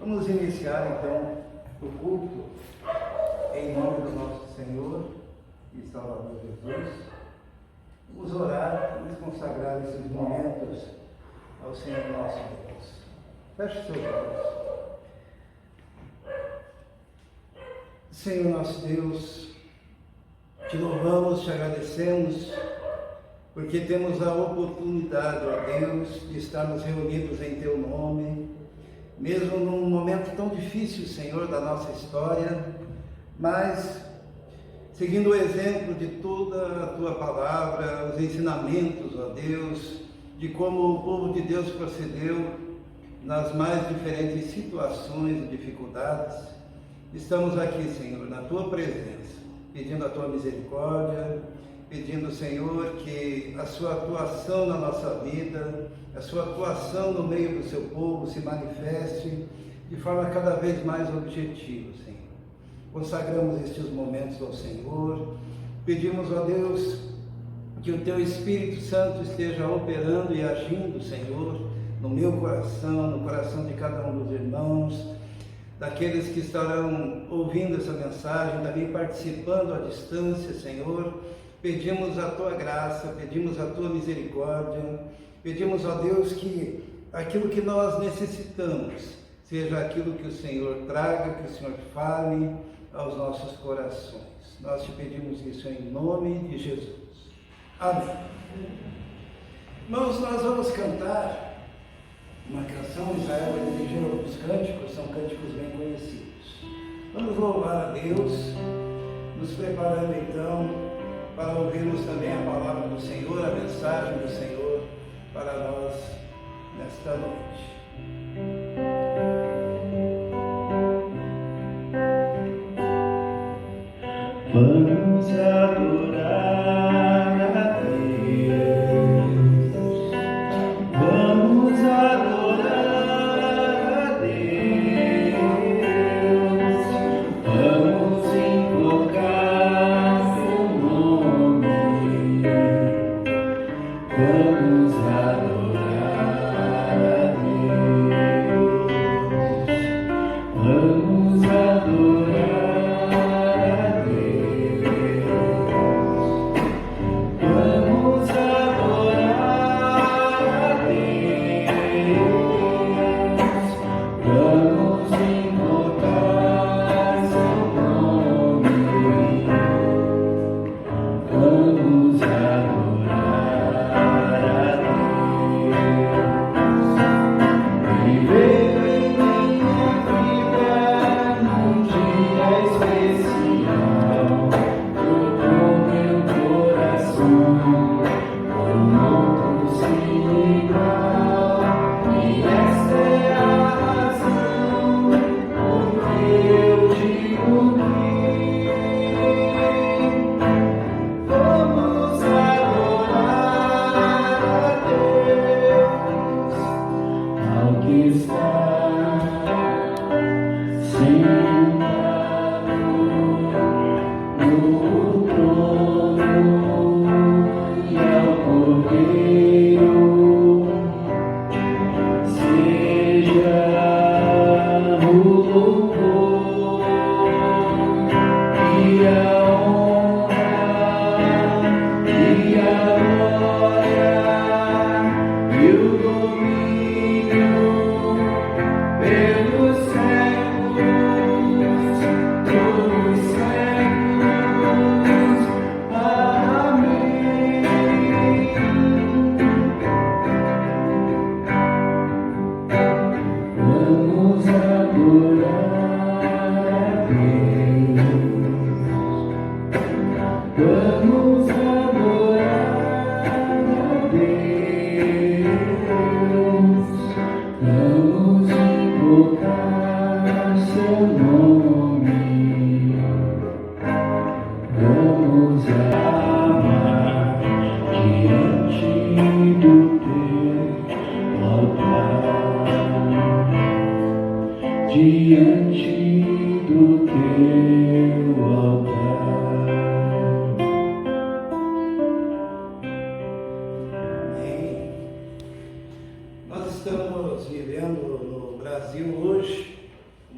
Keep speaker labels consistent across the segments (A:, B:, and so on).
A: Vamos iniciar então o culto em nome do nosso Senhor e Salvador Jesus. Vamos orar, vamos consagrar esses momentos ao Senhor nosso Deus. Feche seus olhos. Senhor nosso Deus, te louvamos, te agradecemos, porque temos a oportunidade, ó Deus, de estarmos reunidos em Teu nome, mesmo num momento tão difícil, Senhor, da nossa história, mas seguindo o exemplo de toda a Tua palavra, os ensinamentos, ó Deus, de como o povo de Deus procedeu nas mais diferentes situações e dificuldades, estamos aqui, Senhor, na Tua presença, pedindo a Tua misericórdia, pedindo, Senhor, que a Sua atuação na nossa vida, a Sua atuação no meio do Seu povo se manifeste de forma cada vez mais objetiva, Senhor. Consagramos estes momentos ao Senhor, pedimos, ó Deus, que o Teu Espírito Santo esteja operando e agindo, Senhor, no meu coração, no coração de cada um dos irmãos, daqueles que estarão ouvindo essa mensagem, também participando à distância, Senhor. Pedimos a Tua graça, pedimos a Tua misericórdia, pedimos, ó Deus, que aquilo que nós necessitamos seja aquilo que o Senhor traga, que o Senhor fale aos nossos corações. Nós te pedimos isso em nome de Jesus. Amém. Irmãos, nós vamos cantar uma canção. Israel vai dirigir alguns cânticos, são cânticos bem conhecidos. Vamos louvar a Deus, nos preparando então para ouvirmos também a palavra do Senhor, a mensagem do Senhor para nós nesta noite. Vamos adorar a Deus, vamos adorar a Deus, vamos invocar Seu nome, vamos adorar a Deus, vamos adorar. Diante do Teu altar. Amém. Nós estamos vivendo no Brasil hoje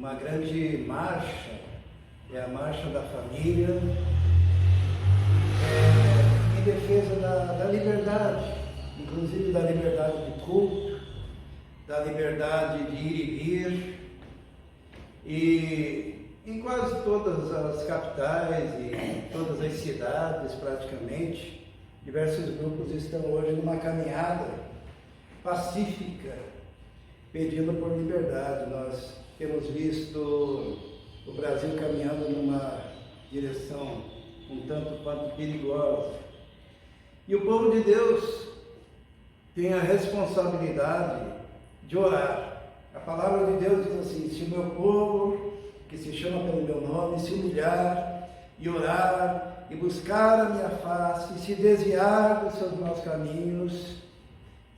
A: uma grande marcha, é a Marcha da Família, em defesa da liberdade, inclusive da liberdade de culto, da liberdade de ir e vir, e em quase todas as capitais e todas as cidades praticamente, diversos grupos estão hoje numa caminhada pacífica, pedindo por liberdade. Nós temos visto o Brasil caminhando numa direção um tanto quanto perigosa. E o povo de Deus tem a responsabilidade de orar. A palavra de Deus diz assim: se o meu povo, que se chama pelo meu nome, se humilhar e orar e buscar a minha face, e se desviar dos seus maus caminhos,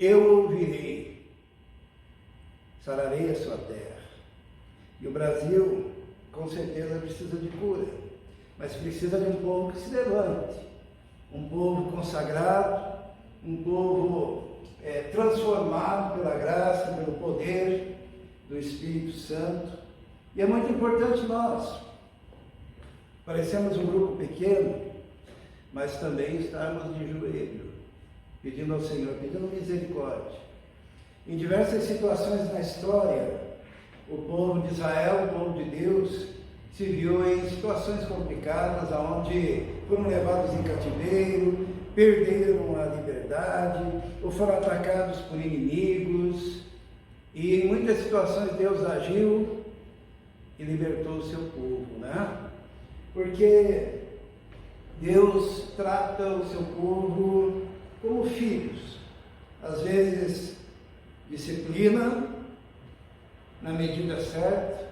A: eu ouvirei, sararei a sua terra. E o Brasil, com certeza, precisa de cura, mas precisa de um povo que se levante, um povo consagrado, um povo transformado pela graça, pelo poder do Espírito Santo. E é muito importante nós, parecemos um grupo pequeno, mas também estarmos de joelho, pedindo ao Senhor, pedindo misericórdia. Em diversas situações na história, o povo de Israel, o povo de Deus, se viu em situações complicadas, onde foram levados em cativeiro, perderam a liberdade, ou foram atacados por inimigos, e em muitas situações Deus agiu e libertou o seu povo, né? Porque Deus trata o seu povo como filhos. Às vezes disciplina na medida certa,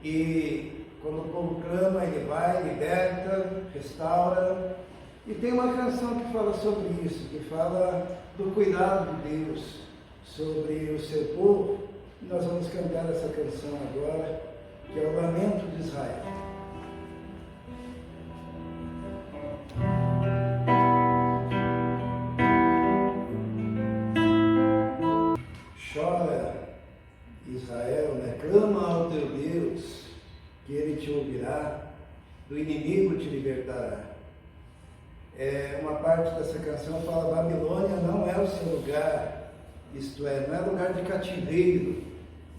A: e quando o povo clama, ele vai, liberta, restaura. E tem uma canção que fala sobre isso, que fala do cuidado de Deus sobre o seu povo. E nós vamos cantar essa canção agora, que é o Lamento de Israel. Chora, Israel, né? Clama ao teu Deus, que ele te ouvirá, do inimigo te libertará. Uma parte dessa canção fala: Babilônia não é o seu lugar, isto é, não é lugar de cativeiro,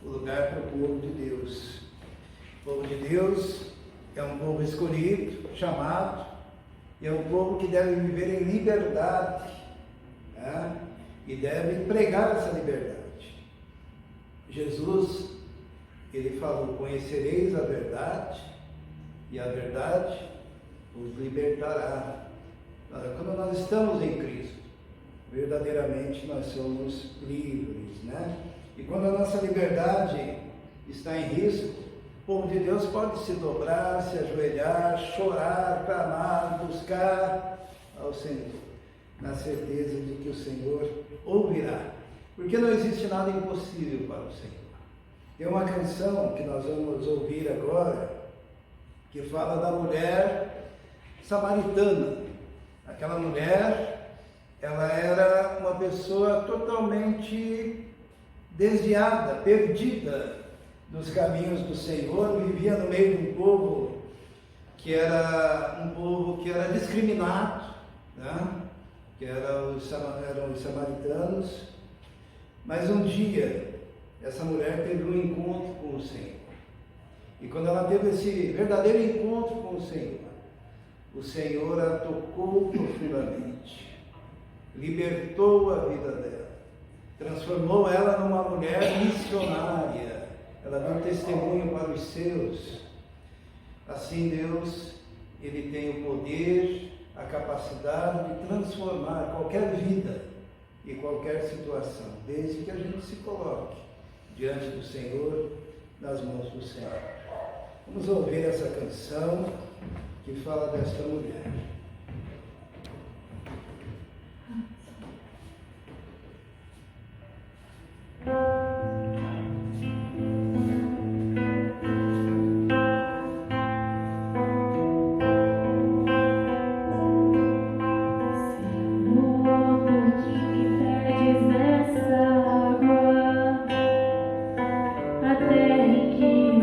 A: o lugar para o povo de Deus. O povo de Deus é um povo escolhido, chamado, e é um povo que deve viver em liberdade, né? E deve pregar essa liberdade. Jesus, ele falou: conhecereis a verdade, e a verdade os libertará. Quando nós estamos em Cristo, verdadeiramente nós somos livres, né? E quando a nossa liberdade está em risco, o povo de Deus pode se dobrar, se ajoelhar, chorar, clamar, buscar ao Senhor, na certeza de que o Senhor ouvirá, porque não existe nada impossível para o Senhor. Tem uma canção que nós vamos ouvir agora, que fala da mulher samaritana. Aquela mulher, ela era uma pessoa totalmente desviada, perdida dos caminhos do Senhor, vivia no meio de um povo que era discriminado, né? Que eram os samaritanos. Mas um dia, essa mulher teve um encontro com o Senhor. E quando ela teve esse verdadeiro encontro com o Senhor a tocou profundamente, libertou a vida dela, transformou ela numa mulher missionária. Ela deu testemunho para os seus. Assim Deus, ele tem o poder, a capacidade de transformar qualquer vida e qualquer situação, desde que a gente se coloque diante do Senhor, nas mãos do Senhor. Vamos ouvir essa canção que fala desta mulher.
B: Até que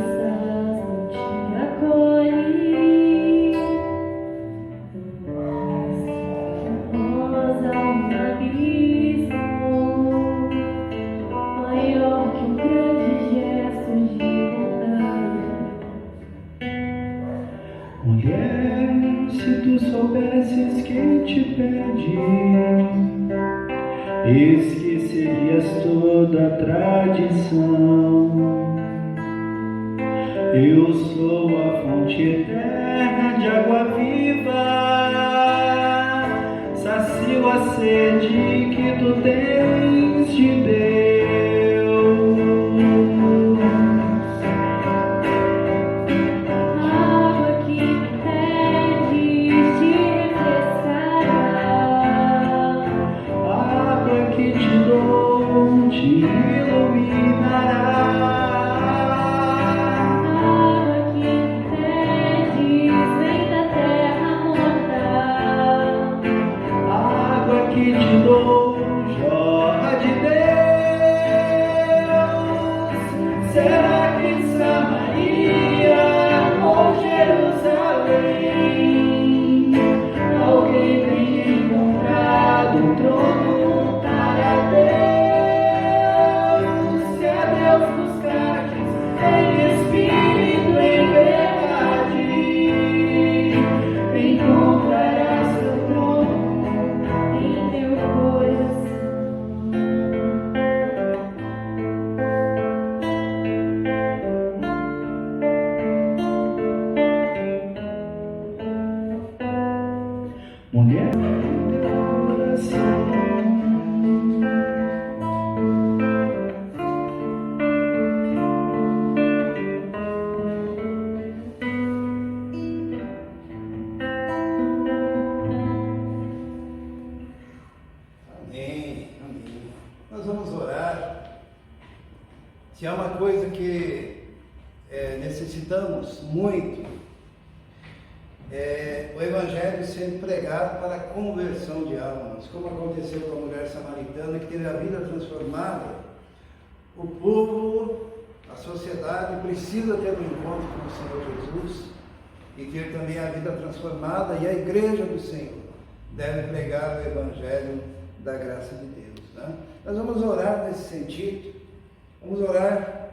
B: com grandes gestos de bondade.
C: Mulher, se tu soubesses quem te pede, esquecerias toda a tradição. Eu sou a fonte eterna de água viva, sacio a sede que tu tens de Deus.
B: A água que pedes te refrescará.
C: A água que te dou te iluminará. Que te dou, jorra de Deus. Será que Samaria ou Jerusalém alguém tem encontrado um trono para Deus? Se a Deus buscares em espírito, em verdade, encontrarás seu trono. Mulher do coração.
A: Amém, amém. Nós vamos orar. Se há uma coisa que necessitamos muito, o Evangelho sendo pregado para a conversão de almas, como aconteceu com a mulher samaritana que teve a vida transformada. O povo, a sociedade precisa ter um encontro com o Senhor Jesus e ter também a vida transformada, e a igreja do Senhor deve pregar o Evangelho da graça de Deus, né? Nós vamos orar nesse sentido, vamos orar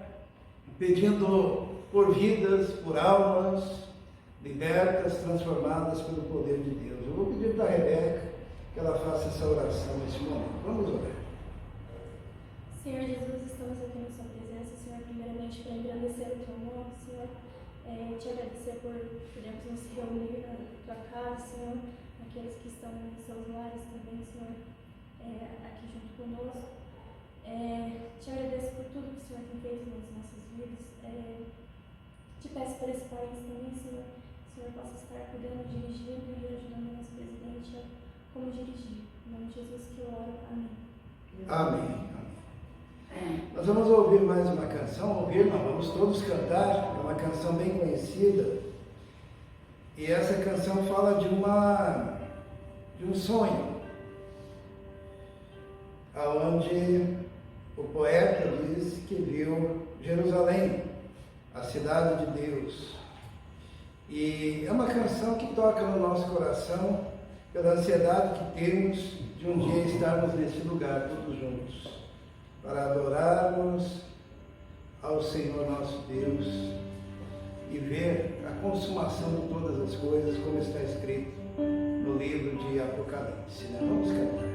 A: pedindo por vidas, por almas libertas, transformadas pelo poder de Deus. Eu vou pedir para a Rebeca que ela faça essa oração nesse momento. Vamos orar.
D: Senhor Jesus, estamos aqui na sua presença, Senhor, primeiramente para engrandecer o teu nome, Senhor, te agradecer por podermos nos reunir na tua casa, Senhor, aqueles que estão em seus lares também, Senhor, aqui junto conosco. Te agradeço por tudo que o Senhor tem feito nas nossas vidas. Te peço por esse país também, Senhor, que o Senhor possa estar cuidando, dirigindo e ajudando o nosso presidente a como dirigir. Em nome de Jesus que eu oro. Amém.
A: Amém. Nós vamos ouvir mais uma canção, nós vamos todos cantar, é uma canção bem conhecida, e essa canção fala de um sonho, onde o poeta diz que viu Jerusalém, a cidade de Deus, e é uma canção que toca no nosso coração pela ansiedade que temos de um dia estarmos nesse lugar todos juntos, para adorarmos ao Senhor nosso Deus e ver a consumação de todas as coisas, como está escrito no livro de Apocalipse, né? Vamos cantar.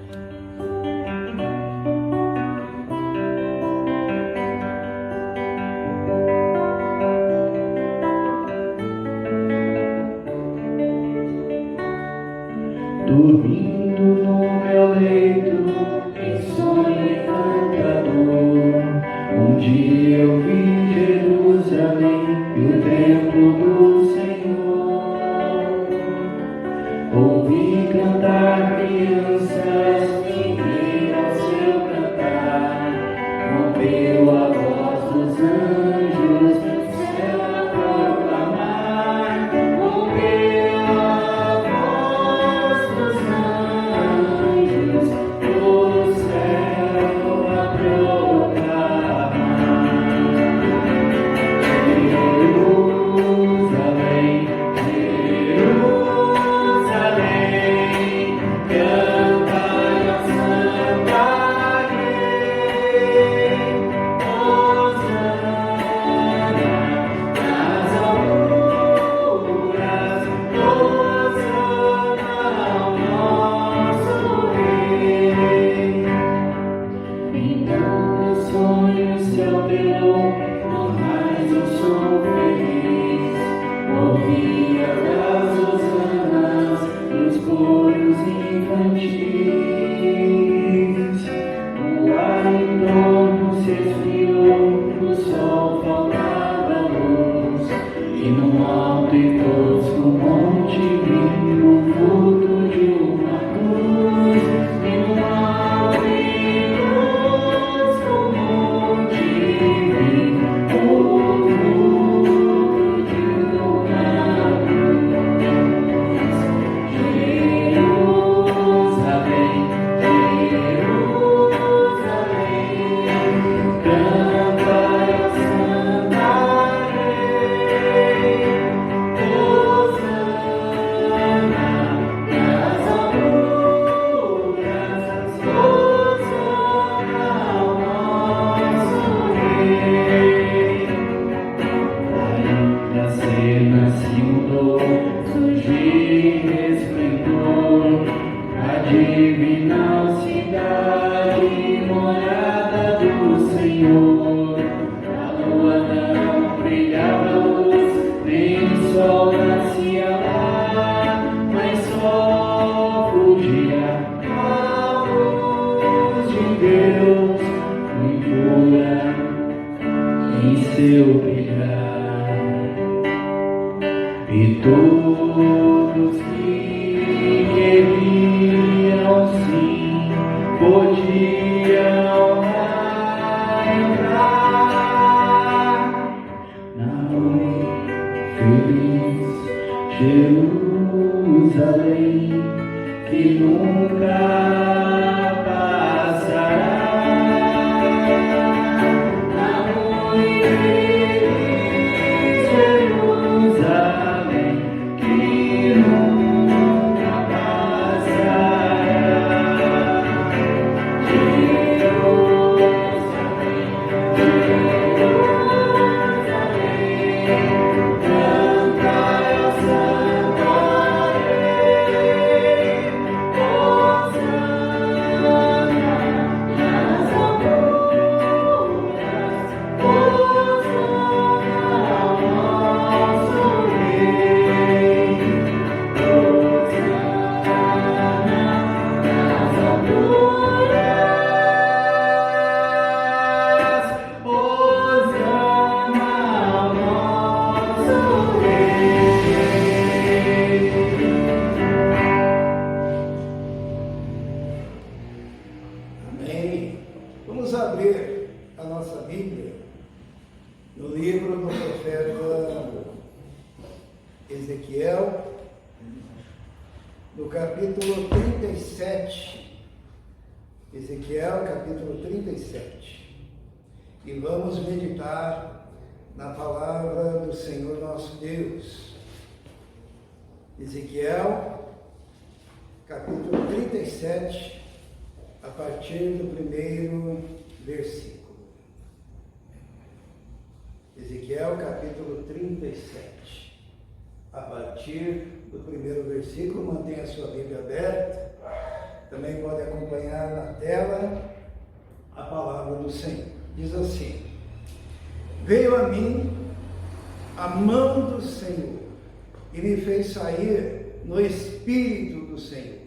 C: Dormindo no meu leito, em sonho encantador, um dia eu vi Jerusalém e o templo do Senhor. Ouvi cantar crianças que riam seu cantar, rompeu a voz dos anjos no céu a proclamar, rompeu a voz dos anjos no céu a proclamar.
E: sol faltava luz, e num alto e tosco monte vi o vulto de uma cruz, e num alto e tosco monte vi o vulto de uma cruz. Jerusalém, Jerusalém, canta a Santa Rei, Hosana nas alturas, Hosana ao nosso Rei. Daí nasce dor, surgir resplendor, a divina cidade, morada do Senhor. A lua não brilhava luz, nem sol nascia lá, mas só fugia a luz de Deus, muito pura em seu brilhar. E todos que viam sim podiam lá entrar na feliz Jerusalém que nunca passará. Na feliz Jerusalém que nunca passará. Jerusalém, Jerusalém, canta a Santa Rei, Hosana nas alturas, Hosana ao nosso Rei, Hosana nas alturas, Hosana ao nosso Rei.
A: Amém. Vamos abrir a nossa Bíblia no livro do profeta Ezequiel, no capítulo 37. Ezequiel, capítulo 37. E vamos meditar na palavra do Senhor nosso Deus. Ezequiel, capítulo 37, a partir do primeiro versículo. Ezequiel, capítulo 37, a partir do primeiro versículo. Mantenha a sua Bíblia aberta. Também pode acompanhar na tela a palavra do Senhor. Diz assim: veio a mim a mão do Senhor e me fez sair no Espírito do Senhor,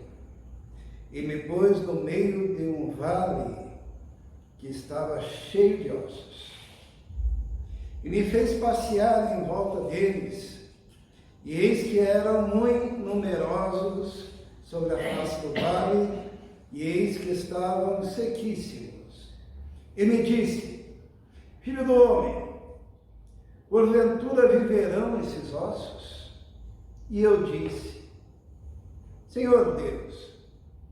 A: e me pôs no meio de um vale que estava cheio de ossos, e me fez passear em volta deles, e eis que eram muito numerosos sobre a face do vale, e eis que estavam sequíssimos. E me disse: filho do homem, porventura viverão esses ossos? E eu disse: Senhor Deus,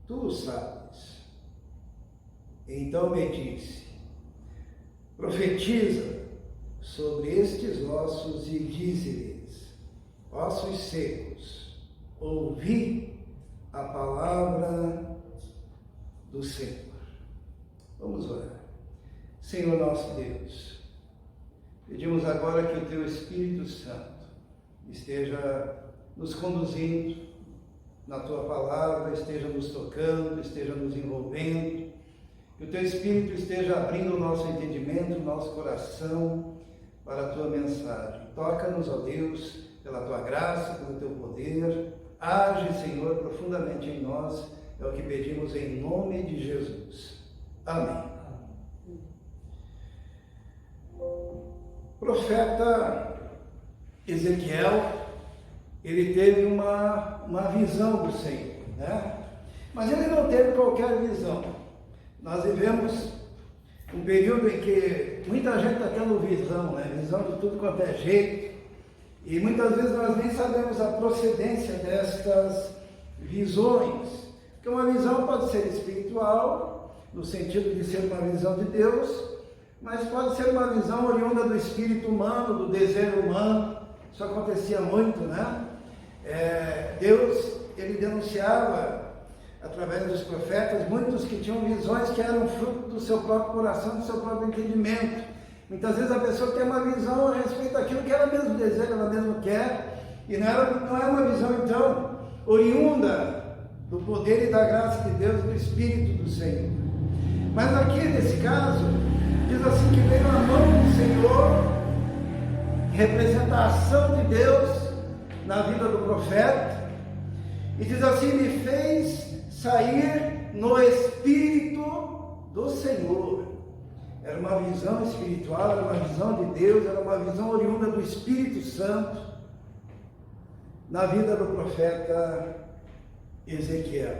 A: tu o sabes. Então me disse: profetiza sobre estes ossos e dize-lhes: ossos secos, ouvi a palavra do Senhor. Vamos orar. Senhor nosso Deus, pedimos agora que o Teu Espírito Santo esteja nos conduzindo na Tua palavra, esteja nos tocando, esteja nos envolvendo, que o Teu Espírito esteja abrindo o nosso entendimento, o nosso coração para a Tua mensagem. Toca-nos, ó Deus, pela Tua graça, pelo Teu poder. Age, Senhor, profundamente em nós, é o que pedimos em nome de Jesus. Amém. profeta Ezequiel, ele teve uma visão do Senhor, né? Mas ele não teve qualquer visão. Nós vivemos um período em que muita gente está tendo visão, né? Visão de tudo quanto é jeito, e muitas vezes nós nem sabemos a procedência destas visões, porque uma visão pode ser espiritual, no sentido de ser uma visão de Deus, mas pode ser uma visão oriunda do espírito humano, do desejo humano. Isso acontecia muito, né? Deus, ele denunciava através dos profetas muitos que tinham visões que eram fruto do seu próprio coração, do seu próprio entendimento. Muitas vezes a pessoa tem uma visão a respeito daquilo que ela mesmo deseja, ela mesmo quer, e não é uma visão então oriunda do poder e da graça de Deus, do Espírito do Senhor. Mas aqui nesse caso diz assim que veio a mão do Senhor, representa a ação de Deus na vida do profeta, e diz assim: me fez sair no Espírito do Senhor. Era uma visão espiritual, era uma visão de Deus, era uma visão oriunda do Espírito Santo na vida do profeta Ezequiel.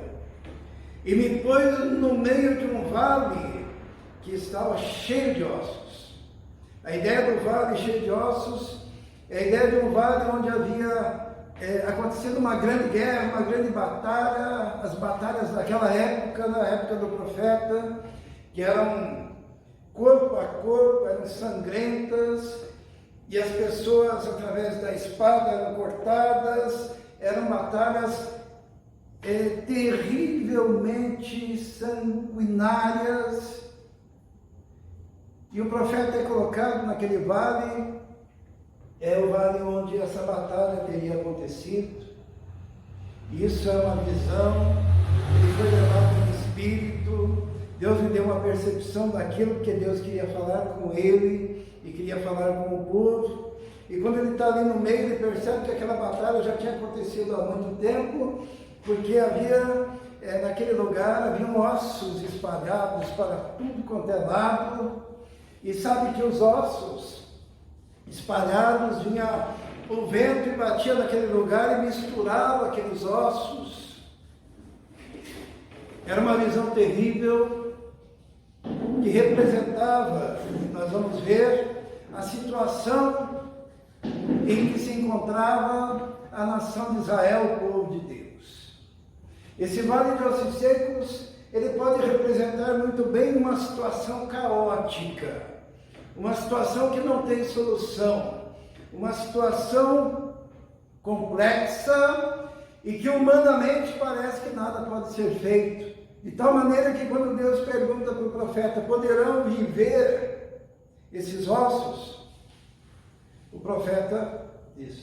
A: E me pôs no meio de um vale que estava cheio de ossos. A ideia do vale cheio de ossos é a ideia de um vale onde havia acontecido uma grande guerra, uma grande batalha, as batalhas daquela época, na época do profeta, que eram corpo a corpo, eram sangrentas, e as pessoas, através da espada, eram cortadas, eram batalhas terrivelmente sanguinárias, e o profeta é colocado naquele vale, é o vale onde essa batalha teria acontecido. Isso é uma visão, ele foi levado no Espírito, Deus lhe deu uma percepção daquilo que Deus queria falar com ele, e queria falar com o povo, e quando ele está ali no meio, ele percebe que aquela batalha já tinha acontecido há muito tempo, porque havia, naquele lugar, haviam ossos espalhados para tudo quanto é lado, e sabe que os ossos espalhados, vinha o vento e batia naquele lugar e misturava aqueles ossos. Era uma visão terrível que representava, nós vamos ver, a situação em que se encontrava a nação de Israel, o povo de Deus. Esse vale de ossos secos, ele pode representar muito bem uma situação caótica, uma situação que não tem solução, uma situação complexa e que humanamente parece que nada pode ser feito. De tal maneira que quando Deus pergunta para o profeta: poderão viver esses ossos? O profeta diz: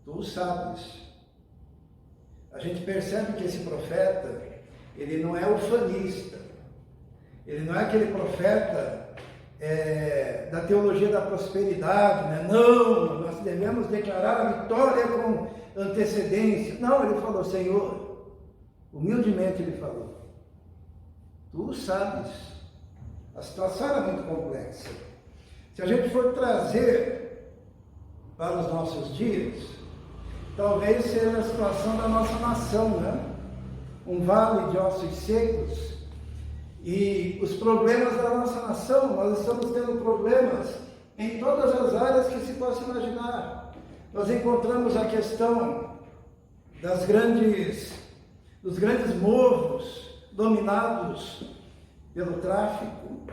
A: tu sabes. A gente percebe que esse profeta, ele não é ufanista, ele não é aquele profeta da teologia da prosperidade, né? Não, nós devemos declarar a vitória com antecedência. Não, ele falou: Senhor, humildemente ele falou, tu sabes. A situação era muito complexa. Se a gente for trazer para os nossos dias, talvez seja a situação da nossa nação, né? Um vale de ossos secos. E os problemas da nossa nação, nós estamos tendo problemas em todas as áreas que se possa imaginar. Nós encontramos a questão dos grandes morros dominados pelo tráfico.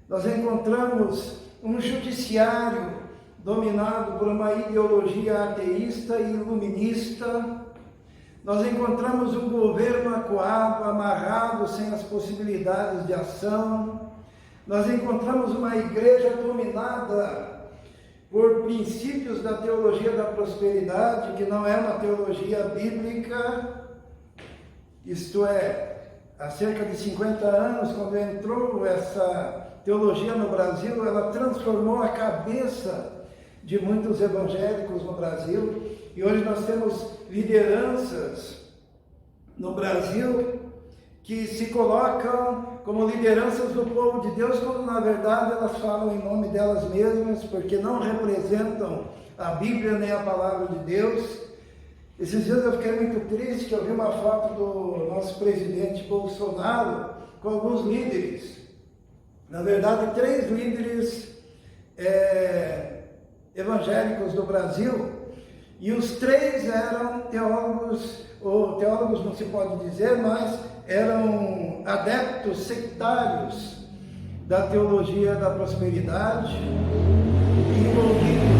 A: Nós encontramos um judiciário dominado por uma ideologia ateísta e iluminista. Nós encontramos um governo acuado, amarrado, sem as possibilidades de ação. Nós encontramos uma igreja dominada por princípios da teologia da prosperidade, que não é uma teologia bíblica. Isto é, há cerca de 50 anos, quando entrou essa teologia no Brasil, ela transformou a cabeça de muitos evangélicos no Brasil. E hoje nós temos lideranças no Brasil que se colocam como lideranças do povo de Deus, quando na verdade elas falam em nome delas mesmas, porque não representam a Bíblia nem a palavra de Deus. Esses dias eu fiquei muito triste que eu vi uma foto do nosso presidente Bolsonaro com alguns líderes. Na verdade, 3 líderes evangélicos do Brasil, e os 3 eram teólogos, ou teólogos não se pode dizer, mas eram adeptos sectários da teologia da prosperidade, envolvidos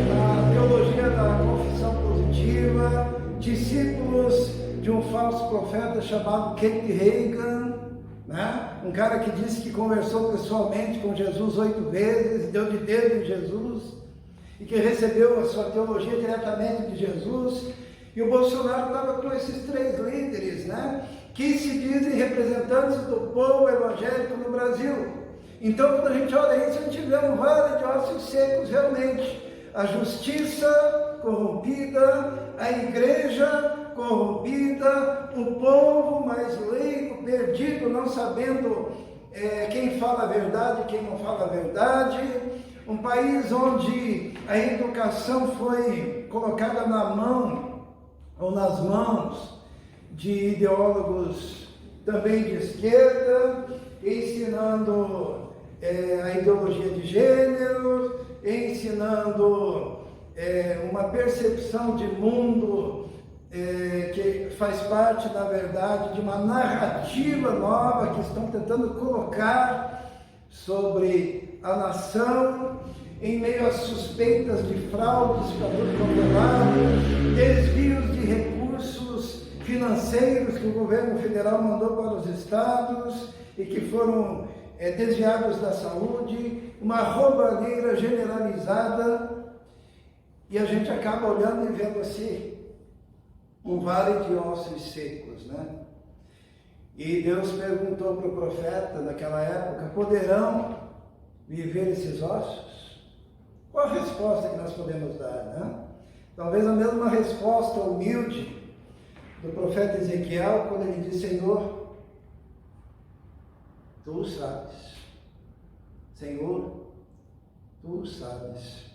A: na teologia da confissão positiva, discípulos de um falso profeta chamado Kenneth Hagin, né? Um cara que disse que conversou pessoalmente com Jesus 8 vezes, deu de dedo em Jesus, e que recebeu a sua teologia diretamente de Jesus. E o Bolsonaro estava com esses 3 líderes, né? Que se dizem representantes do povo evangélico no Brasil. Então, quando a gente olha isso, a gente vê um vale de ossos secos realmente. A justiça corrompida, a igreja corrompida, o povo mais leigo, perdido, não sabendo quem fala a verdade e quem não fala a verdade. Um país onde a educação foi colocada na mão ou nas mãos de ideólogos também de esquerda, ensinando a ideologia de gênero, ensinando uma percepção de mundo que faz parte, na verdade, de uma narrativa nova que estão tentando colocar sobre a nação, em meio a suspeitas de fraudes para tudo quanto é lado, desvios de recursos financeiros que o governo federal mandou para os estados e que foram desviados da saúde, uma roubalheira generalizada, e a gente acaba olhando e vendo assim um vale de ossos secos, né? E Deus perguntou para o profeta naquela época: poderão viver esses ossos? Qual a resposta que nós podemos dar, né? Talvez a mesma resposta humilde do profeta Ezequiel, quando ele diz: Senhor, Tu sabes. Senhor, Tu sabes.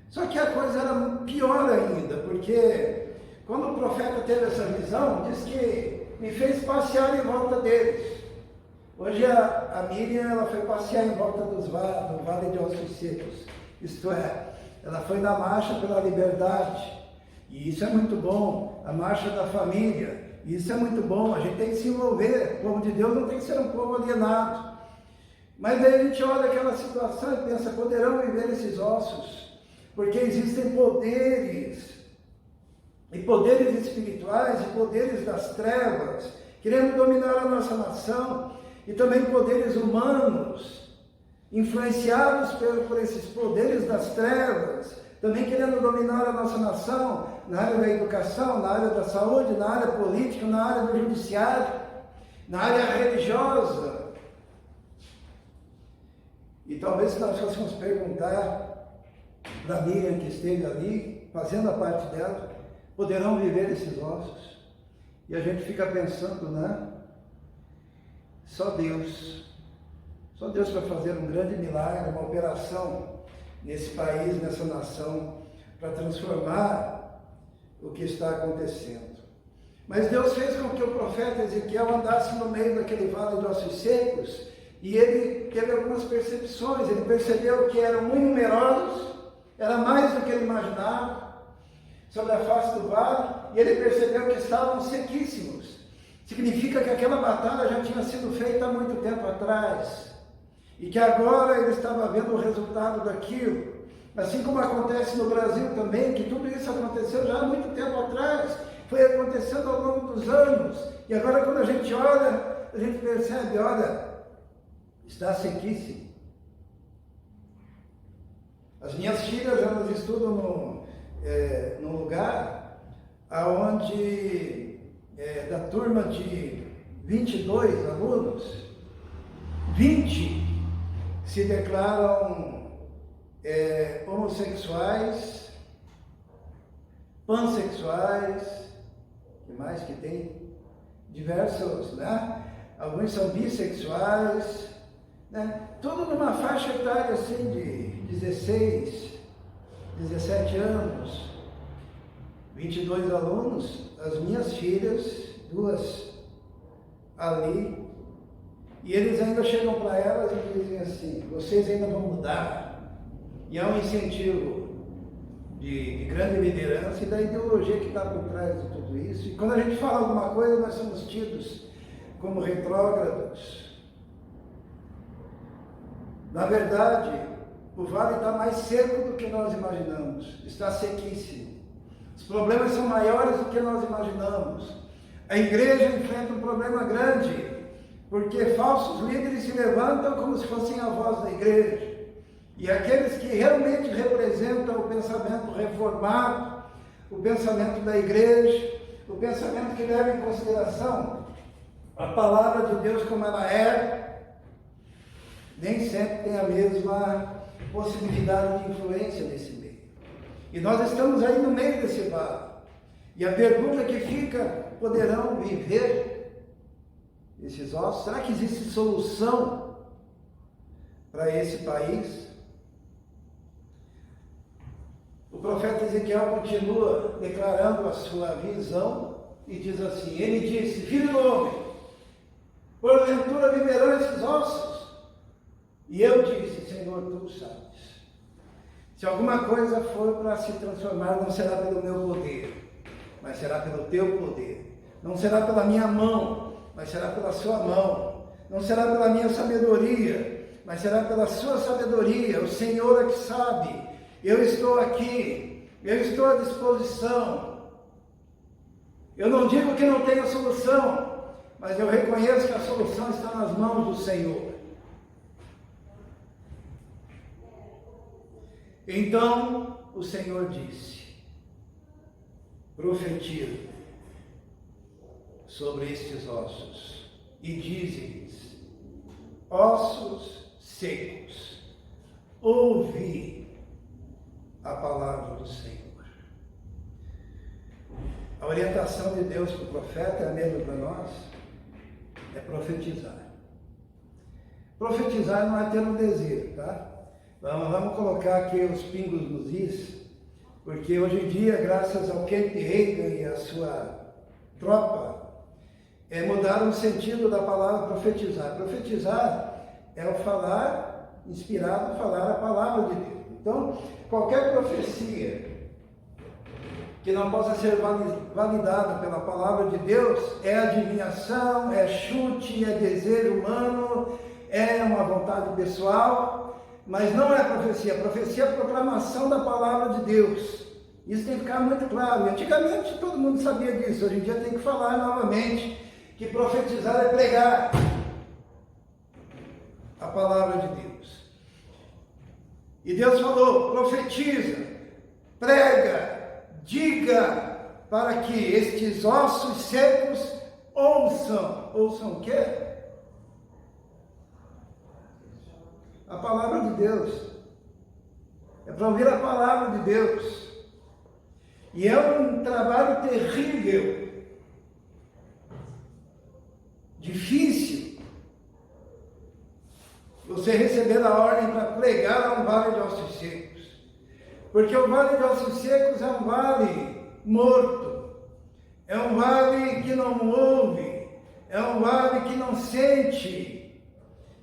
A: Só que a coisa era pior ainda, porque quando o profeta teve essa visão, diz que me fez passear em volta deles. Hoje a Miriam, ela foi passear em volta do Vale de Ossos Secos. Isto é, ela foi na marcha pela liberdade. E isso é muito bom. A marcha da família. Isso é muito bom. A gente tem que se envolver. O povo de Deus não tem que ser um povo alienado. Mas aí a gente olha aquela situação e pensa: poderão viver esses ossos? Porque existem poderes, e poderes espirituais, e poderes das trevas, querendo dominar a nossa nação, e também poderes humanos, influenciados por esses poderes das trevas, também querendo dominar a nossa nação, na área da educação, na área da saúde, na área política, na área do judiciário, na área religiosa. E talvez se nós fôssemos perguntar para Miriam, que esteve ali, fazendo a parte dela, poderão viver esses ossos? E a gente fica pensando, né? Só Deus para fazer um grande milagre, uma operação nesse país, nessa nação, para transformar o que está acontecendo. Mas Deus fez com que o profeta Ezequiel andasse no meio daquele vale de ossos secos, e ele teve algumas percepções. Ele percebeu que eram muito numerosos, era mais do que ele imaginava, sobre a face do vale, e ele percebeu que estavam sequíssimos. Significa que aquela batalha já tinha sido feita há muito tempo atrás, e que agora ele estava vendo o resultado daquilo. Assim como acontece no Brasil também, que tudo isso aconteceu já há muito tempo atrás, foi acontecendo ao longo dos anos, e agora quando a gente olha, a gente percebe: olha, está sequíssimo. As minhas filhas, elas estudam num lugar onde, da turma de 22 alunos, 20 se declaram homossexuais, pansexuais, o que mais que tem? diversos, né? Alguns são bissexuais, né? Tudo numa faixa etária assim de 16, 17 anos, 22 alunos, as minhas filhas, 2 ali, e eles ainda chegam para elas e dizem assim, vocês ainda vão mudar, e há um incentivo de grande liderança e da ideologia que está por trás de tudo isso, e quando a gente fala alguma coisa, nós somos tidos como retrógrados. Na verdade, o vale está mais seco do que nós imaginamos, está sequíssimo. Os problemas são maiores do que nós imaginamos. A igreja enfrenta um problema grande, porque falsos líderes se levantam como se fossem a voz da igreja. E aqueles que realmente representam o pensamento reformado, o pensamento da igreja, o pensamento que leva em consideração a palavra de Deus como ela é, nem sempre tem a mesma possibilidade de influência nesse meio. E nós estamos aí no meio desse vale. E a pergunta que fica, poderão viver esses ossos? Será que existe solução para esse país? O profeta Ezequiel continua declarando a sua visão e diz assim, ele disse, filho do homem, porventura viverão esses ossos? E eu disse, Senhor, tu sabes. Se alguma coisa for para se transformar, não será pelo meu poder, mas será pelo teu poder. Não será pela minha mão, mas será pela sua mão. Não será pela minha sabedoria, mas será pela sua sabedoria. O Senhor é que sabe. Eu estou aqui, eu estou à disposição. Eu não digo que não tenha solução, mas eu reconheço que a solução está nas mãos do Senhor. Então o Senhor disse, profetiza sobre estes ossos e dize-lhes, ossos secos, ouvi a palavra do Senhor. A orientação de Deus para o profeta é a mesma para nós, é profetizar. Profetizar não é ter um desejo, tá? Vamos colocar aqui os pingos nos is, porque hoje em dia, graças ao Kenneth Hagin e a sua tropa, mudaram o sentido da palavra profetizar. Profetizar é o falar, inspirado, falar a palavra de Deus. Então, qualquer profecia que não possa ser validada pela palavra de Deus é adivinhação, é chute, é desejo humano, é uma vontade pessoal, mas não é profecia. Profecia é a proclamação da palavra de Deus. Isso tem que ficar muito claro. Antigamente todo mundo sabia disso, hoje em dia tem que falar novamente que profetizar é pregar a palavra de Deus. E Deus falou, profetiza, prega, diga, para que estes ossos secos ouçam. Ouçam o quê? A palavra de Deus. É para ouvir a palavra de Deus. E é um trabalho terrível, difícil, você receber a ordem para pregar a um vale de ossos secos. Porque o vale de ossos secos é um vale morto, é um vale que não ouve, é um vale que não sente.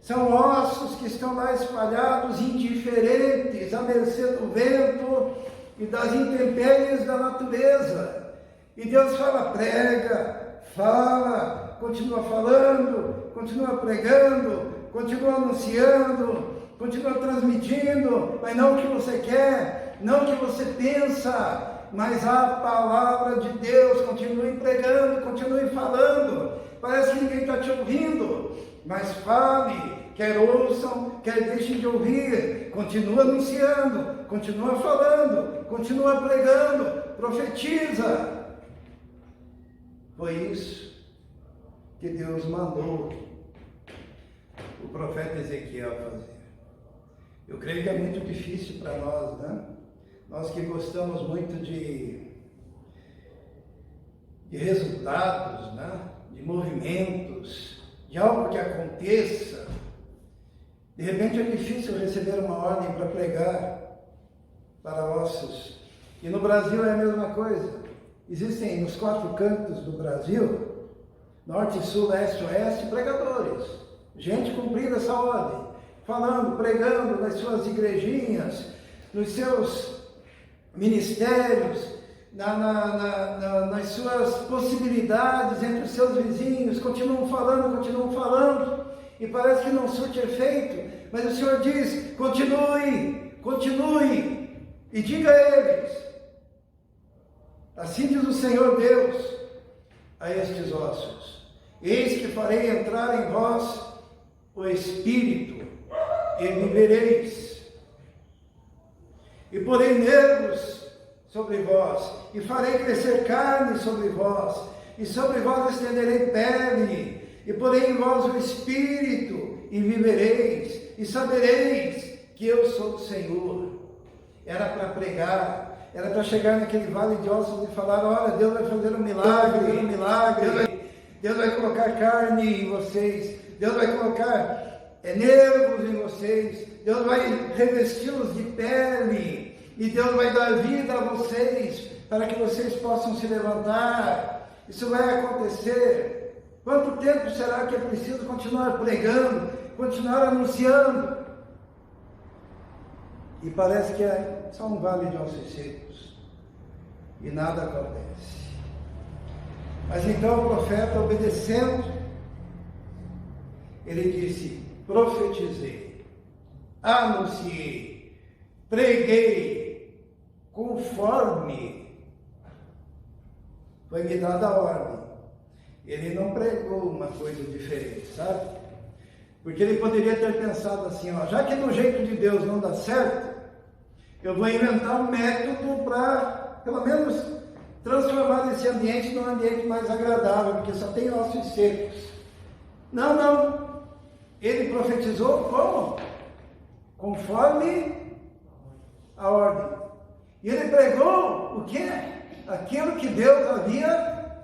A: São ossos que estão lá espalhados, indiferentes, à mercê do vento e das intempéries da natureza. E Deus fala, prega, fala, continua falando, continua pregando, continua anunciando, continua transmitindo, mas não o que você quer, não o que você pensa, mas a palavra de Deus. Continue pregando, continue falando. Parece que ninguém está te ouvindo, mas fale, quer ouçam, quer deixem de ouvir, continua anunciando, continua falando, continua pregando, profetiza. Foi isso que Deus mandou o profeta Ezequiel fazer. Eu creio que é muito difícil para nós, né? Nós que gostamos muito de resultados, né? de movimentos, de algo que aconteça. De repente é difícil receber uma ordem para pregar para ossos. E no Brasil é a mesma coisa. Existem nos 4 cantos do Brasil, norte, sul, leste, oeste, pregadores. Gente cumprindo essa ordem, falando, pregando nas suas igrejinhas, nos seus ministérios, nas suas possibilidades entre os seus vizinhos, continuam falando, e parece que não surte efeito, mas o Senhor diz: continue, e diga a eles: assim diz o Senhor Deus a estes ossos: eis que farei entrar em vós o Espírito, e vivereis, e porei nervos sobre vós, e farei crescer carne sobre vós, e sobre vós estenderei pele, e porei em vós o Espírito, e vivereis, e sabereis que eu sou o Senhor. Era para pregar, era para chegar naquele vale de ossos e falar: olha, Deus vai fazer um milagre, Deus vai colocar carne em vocês, Deus vai colocar nervos em vocês, Deus vai revesti-los de pele, e Deus vai dar vida a vocês, para que vocês possam se levantar. Isso vai acontecer. Quanto tempo será que é preciso continuar pregando, continuar anunciando? E parece que é só um vale de ossos secos, e nada acontece. Mas então o profeta, obedecendo, ele disse: profetizei, anunciei, preguei, conforme foi me dada a ordem. Ele não pregou uma coisa diferente, sabe? Porque ele poderia ter pensado assim: ó, já que do jeito de Deus não dá certo, eu vou inventar um método para, pelo menos, transformar esse ambiente num ambiente mais agradável, porque só tem ossos secos. Não. Ele profetizou como? Conforme a ordem. E ele pregou o quê? Aquilo que Deus havia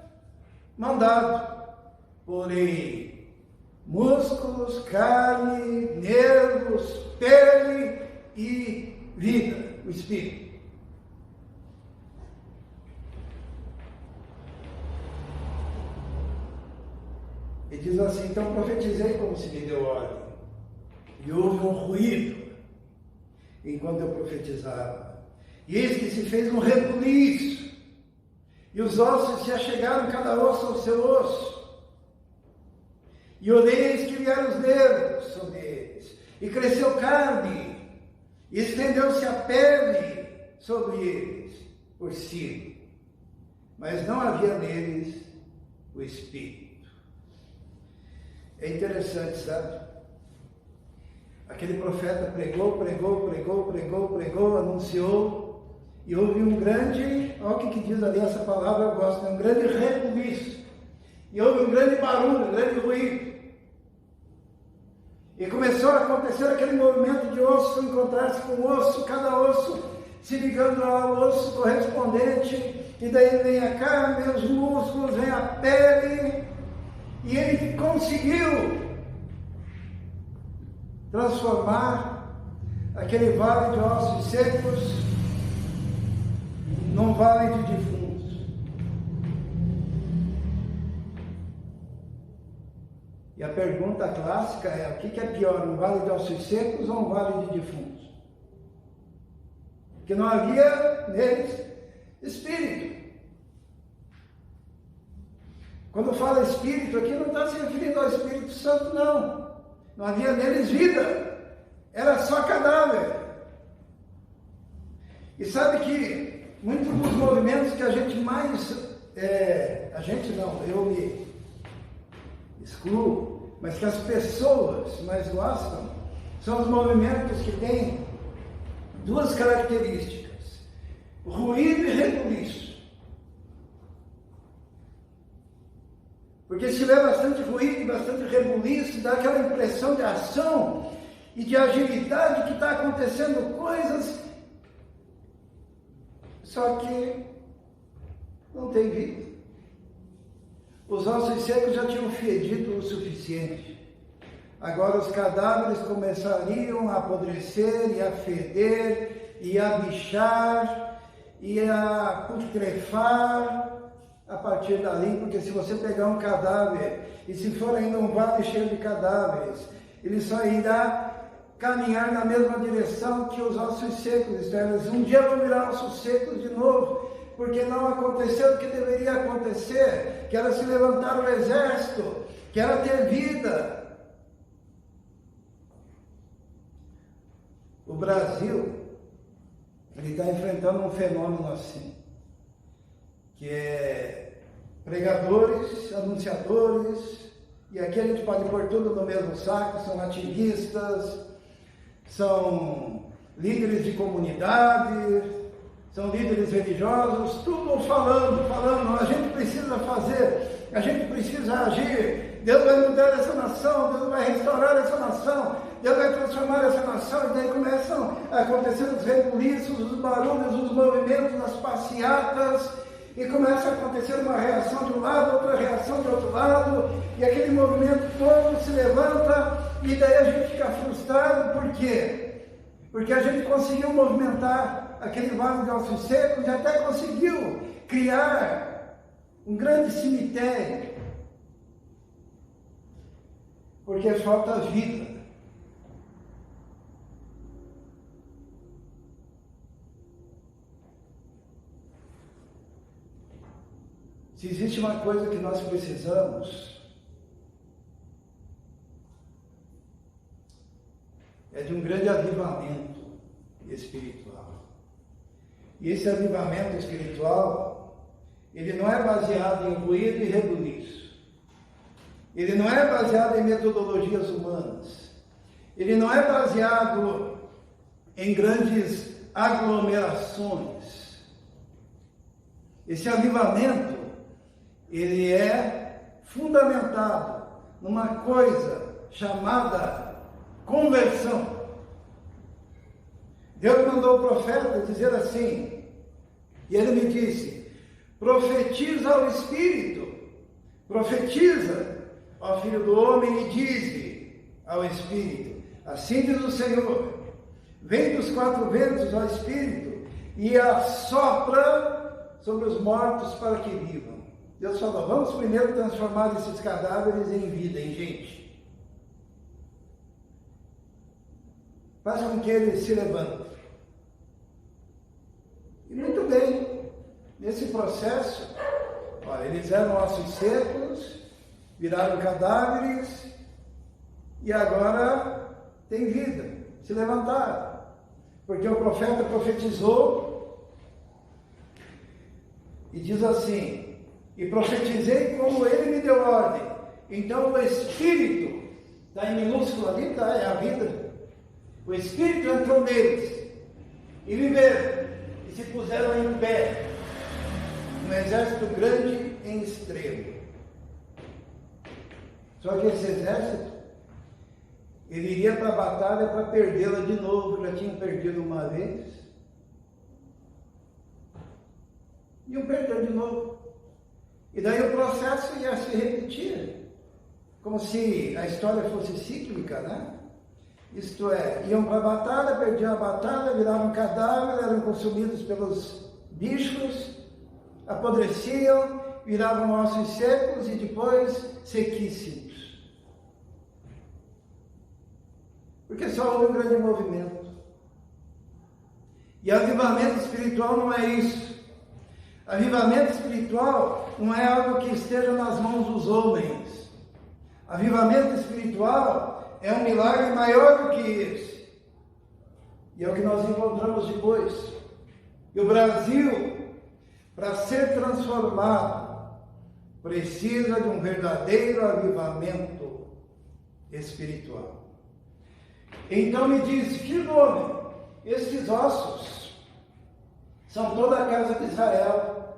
A: mandado. Porém, músculos, carne, nervos, pele e vida, o Espírito. E diz assim: então profetizei como se me deu ordem. E houve um ruído enquanto eu profetizava. E eis que se fez um rebuliço, e os ossos se achegaram cada osso ao seu osso. E olhei, eis que vieram os nervos sobre eles, e cresceu carne, e estendeu-se a pele sobre eles por cima, mas não havia neles o Espírito. É interessante, sabe? Aquele profeta pregou, anunciou, e houve um grande, olha o que diz ali essa palavra, eu gosto, um grande rebuliço, e houve um grande barulho, um grande ruído, e começou a acontecer aquele movimento de osso encontrar-se com osso, cada osso se ligando ao osso correspondente, e daí vem a carne, vem os músculos, vem a pele, e ele conseguiu transformar aquele vale de ossos secos num vale de defuntos. E a pergunta clássica é: o que é pior, um vale de ossos secos ou um vale de defuntos? Porque não havia neles Espírito. Quando fala Espírito aqui, não está se referindo ao Espírito Santo, não. Não havia neles vida. Era só cadáver. E sabe que muitos dos movimentos que a gente mais... eu me excluo, mas que as pessoas mais gostam, são os movimentos que têm duas características: ruído e rebuliço. Porque se tiver bastante ruído e bastante rebuliço, dá aquela impressão de ação e de agilidade, que está acontecendo coisas, só que não tem vida. Os ossos secos já tinham fedido o suficiente. Agora os cadáveres começariam a apodrecer e a feder e a bichar e a putrefar a partir dali, porque se você pegar um cadáver e se for ainda um vale cheio de cadáveres, ele só irá caminhar na mesma direção que os ossos secos externos. Um dia vão virar ossos secos de novo, porque não aconteceu o que deveria acontecer, que era se levantar o exército, que era ter vida. O Brasil, ele está enfrentando um fenômeno assim, que é pregadores, anunciadores, e aqui a gente pode pôr tudo no mesmo saco, são ativistas, são líderes de comunidade, são líderes religiosos, tudo falando, a gente precisa fazer, a gente precisa agir, Deus vai mudar essa nação, Deus vai restaurar essa nação, Deus vai transformar essa nação, e daí começam a acontecer os rebuliços, os barulhos, os movimentos, as passeatas, e começa a acontecer uma reação de um lado, outra reação de outro lado, e aquele movimento todo se levanta, e daí a gente fica frustrado. Por quê? Porque a gente conseguiu movimentar aquele vale de ossos secos e até conseguiu criar um grande cemitério, porque falta vida. Se existe uma coisa que nós precisamos, é de um grande avivamento espiritual. E esse avivamento espiritual, ele não é baseado em ruído e rebuliço. Ele não é baseado em metodologias humanas. Ele não é baseado em grandes aglomerações. Esse avivamento, ele é fundamentado numa coisa chamada conversão. Deus mandou o profeta dizer assim, e ele me disse: profetiza ao Espírito, profetiza ao Filho do Homem e dize ao Espírito, assim diz o Senhor, vem dos quatro ventos ao Espírito e assopra sobre os mortos para que vivam. Deus falou, vamos primeiro transformar esses cadáveres em vida, em gente. Faz com que eles se levantem. E muito bem, nesse processo, olha, eles eram ossos secos, viraram cadáveres, e agora tem vida, se levantaram. Porque o profeta profetizou, e diz assim, e profetizei como ele me deu ordem. Então o Espírito, está em minúsculo ali, tá, é a vida. O Espírito entrou neles, e viveram, e se puseram em pé, um exército grande em extremo. Só que esse exército, ele iria para a batalha para perdê-la de novo, já tinham perdido uma vez. Iam perder de novo. E daí o processo ia se repetir, como se a história fosse cíclica, né? Isto é, iam para a batalha, perdiam a batalha, viravam cadáver, eram consumidos pelos bichos, apodreciam, viravam ossos secos e depois sequíssimos. Porque só houve um grande movimento. E avivamento espiritual não é isso. Avivamento espiritual não é algo que esteja nas mãos dos homens. Avivamento espiritual é um milagre maior do que esse. E é o que nós encontramos depois. E o Brasil, para ser transformado, precisa de um verdadeiro avivamento espiritual. Então me diz, filho do homem, estes ossos são toda a casa de Israel.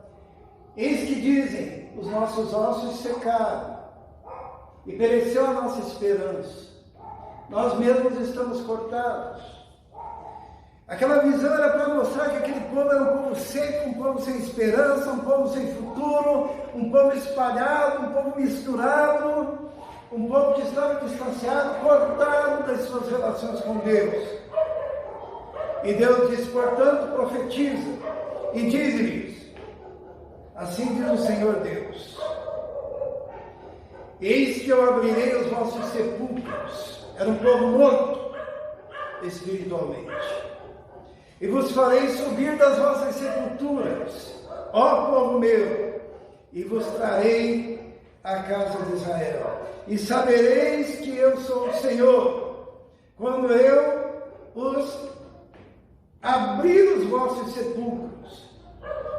A: Eis que dizem, os nossos ossos secaram, e pereceu a nossa esperança. Nós mesmos estamos cortados. Aquela visão era para mostrar que aquele povo era um povo seco, um povo sem esperança, um povo sem futuro, um povo espalhado, um povo misturado, um povo que estava distanciado, cortado das suas relações com Deus. E Deus diz, portanto, profetiza e diz-lhes, assim diz o Senhor Deus, eis que eu abrirei os vossos sepulcros. Era um povo morto espiritualmente. E vos farei subir das vossas sepulturas, ó povo meu, e vos trarei à casa de Israel. E sabereis que eu sou o Senhor, quando eu os abrir os vossos sepulcros,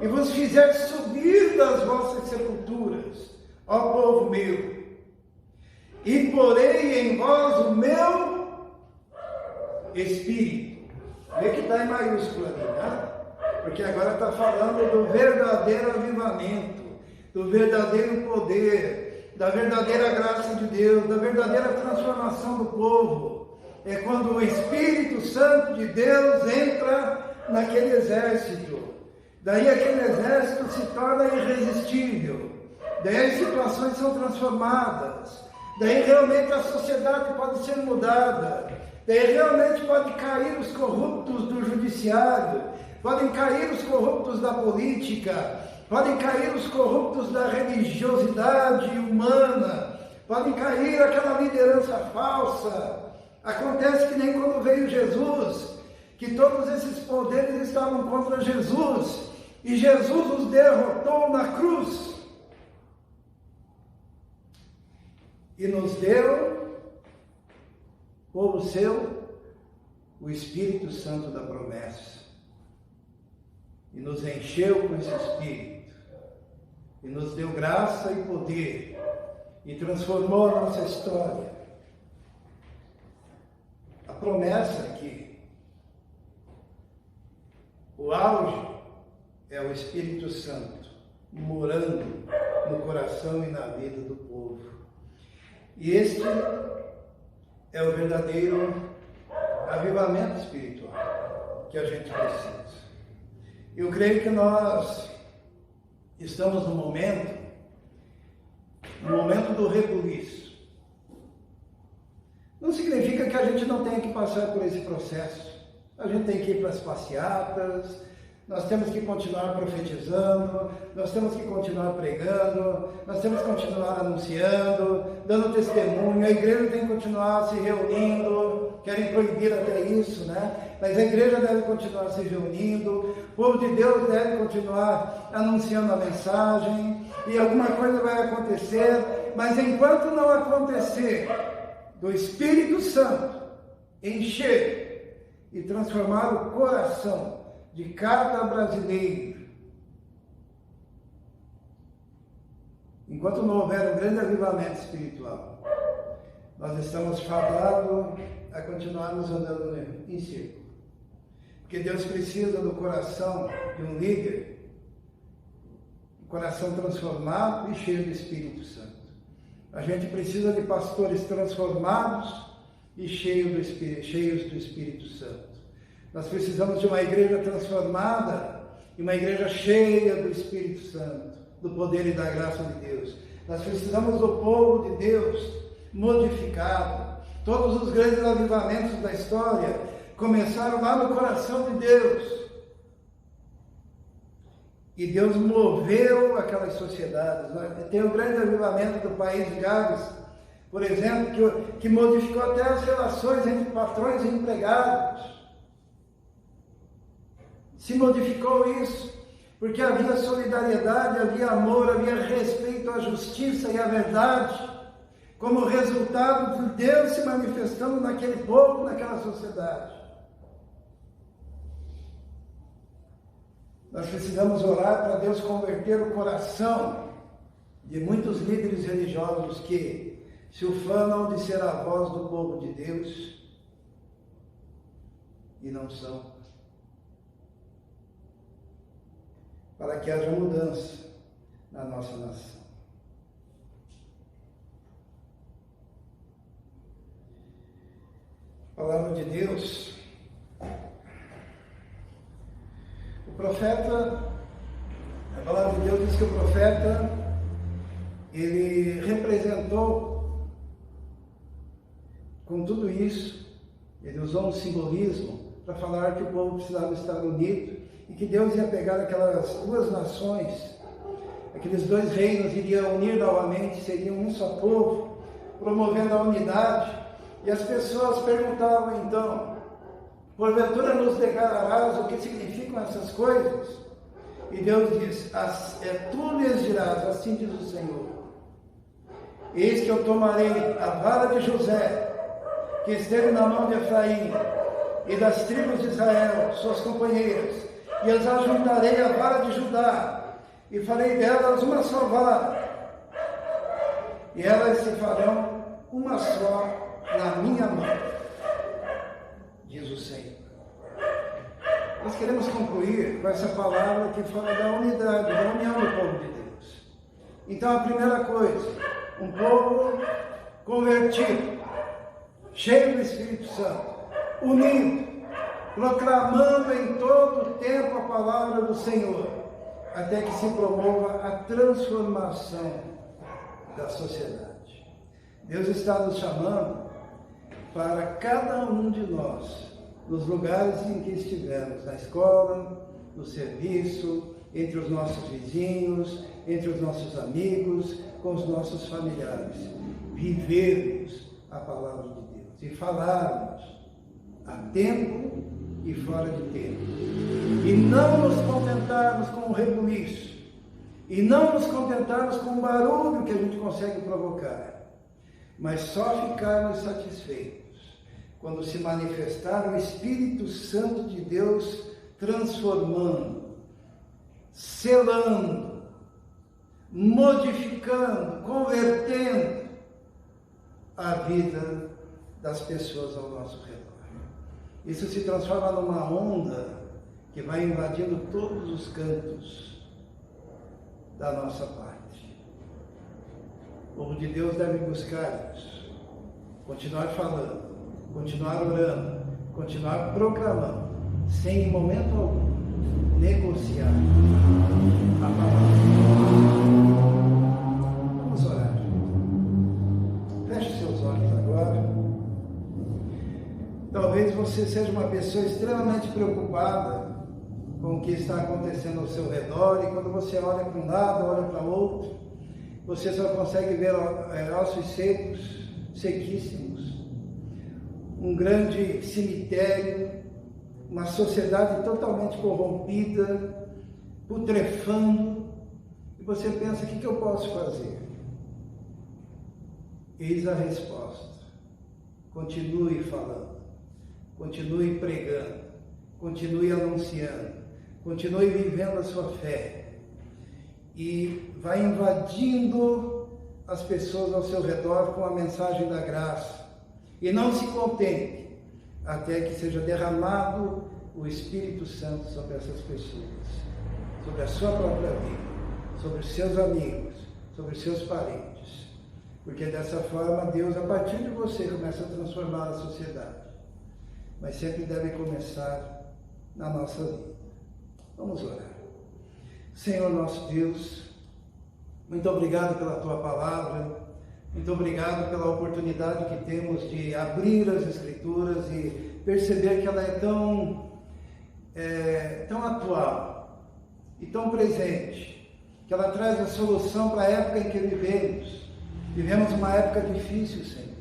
A: e vos fizer subir das vossas sepulturas, ó povo meu, e porei em vós o meu Espírito. Vê que está em maiúsculo ali, né? Porque agora está falando do verdadeiro avivamento, do verdadeiro poder, da verdadeira graça de Deus, da verdadeira transformação do povo. É quando o Espírito Santo de Deus entra naquele exército. Daí aquele exército se torna irresistível. Daí as situações são transformadas. Daí realmente a sociedade pode ser mudada. Daí realmente pode cair os corruptos do judiciário, podem cair os corruptos da política, podem cair os corruptos da religiosidade humana, podem cair aquela liderança falsa. Acontece que nem quando veio Jesus, que todos esses poderes estavam contra Jesus, e Jesus os derrotou na cruz. E nos deu, povo seu, o Espírito Santo da promessa. E nos encheu com esse Espírito. E nos deu graça e poder. E transformou a nossa história. A promessa aqui, o auge é o Espírito Santo morando no coração e na vida do povo. E este é o verdadeiro avivamento espiritual que a gente precisa. Eu creio que nós estamos no momento do rebuliço. Não significa que a gente não tenha que passar por esse processo. A gente tem que ir para as passeatas, nós temos que continuar profetizando, nós temos que continuar pregando, nós temos que continuar anunciando, dando testemunho, a igreja tem que continuar se reunindo, querem proibir até isso, né? Mas a igreja deve continuar se reunindo, o povo de Deus deve continuar anunciando a mensagem, e alguma coisa vai acontecer, mas enquanto não acontecer, do Espírito Santo encher e transformar o coração de cada brasileiro, enquanto não houver um grande avivamento espiritual, nós estamos fadados a continuarmos andando em círculo. Porque Deus precisa do coração de um líder, um coração transformado e cheio do Espírito Santo. A gente precisa de pastores transformados e cheios do Espírito Santo. Nós precisamos de uma igreja transformada e uma igreja cheia do Espírito Santo, do poder e da graça de Deus. Nós precisamos do povo de Deus modificado. Todos os grandes avivamentos da história começaram lá no coração de Deus. E Deus moveu aquelas sociedades. Tem um grande avivamento do país de Gales, por exemplo, que modificou até as relações entre patrões e empregados. Se modificou isso, porque havia solidariedade, havia amor, havia respeito à justiça e à verdade, como resultado de Deus se manifestando naquele povo, naquela sociedade. Nós precisamos orar para Deus converter o coração de muitos líderes religiosos que se ufanam de ser a voz do povo de Deus e não são. Para que haja mudança na nossa nação. A palavra de Deus profeta, a palavra de Deus diz que o profeta, ele representou com tudo isso, ele usou um simbolismo para falar que o povo precisava estar unido e que Deus ia pegar aquelas duas nações, aqueles dois reinos iriam unir novamente, seriam um só povo, promovendo a unidade. E as pessoas perguntavam então: porventura nos declararás o que significam essas coisas? E Deus diz: tu lhes dirás, assim diz o Senhor: eis que eu tomarei a vara de José, que esteve na mão de Efraim, e das tribos de Israel, suas companheiras, e as ajuntarei à vara de Judá, e farei delas uma só vara, e elas se farão uma só na minha mão, diz o Senhor. Nós queremos concluir com essa palavra que fala da unidade, da união do povo de Deus. Então, a primeira coisa, um povo convertido, cheio do Espírito Santo, unido, proclamando em todo o tempo a palavra do Senhor, até que se promova a transformação da sociedade. Deus está nos chamando para cada um de nós, nos lugares em que estivermos, na escola, no serviço, entre os nossos vizinhos, entre os nossos amigos, com os nossos familiares, vivermos a palavra de Deus e falarmos a tempo e fora de tempo, e não nos contentarmos com o rebuliço, e não nos contentarmos com o barulho que a gente consegue provocar, mas só ficarmos satisfeitos quando se manifestar o Espírito Santo de Deus transformando, selando, modificando, convertendo a vida das pessoas ao nosso redor. Isso se transforma numa onda que vai invadindo todos os cantos da nossa parte. O povo de Deus deve buscar isso, continuar falando, continuar orando, continuar proclamando, sem em momento algum negociar a palavra. Vamos orar. Feche seus olhos agora. Talvez você seja uma pessoa extremamente preocupada com o que está acontecendo ao seu redor, e quando você olha para um lado, olha para o outro, você só consegue ver ossos secos, sequíssimos, um grande cemitério, uma sociedade totalmente corrompida, putrefando, e você pensa: o que eu posso fazer? Eis a resposta: continue falando, continue pregando, continue anunciando, continue vivendo a sua fé, e vai invadindo as pessoas ao seu redor com a mensagem da graça. E não se contente até que seja derramado o Espírito Santo sobre essas pessoas, sobre a sua própria vida, sobre os seus amigos, sobre os seus parentes. Porque dessa forma Deus, a partir de você, começa a transformar a sociedade. Mas sempre deve começar na nossa vida. Vamos orar. Senhor nosso Deus, muito obrigado pela Tua palavra. Muito obrigado pela oportunidade que temos de abrir as Escrituras e perceber que ela é tão atual e tão presente, que ela traz a solução para a época em que vivemos. Vivemos uma época difícil, Senhor.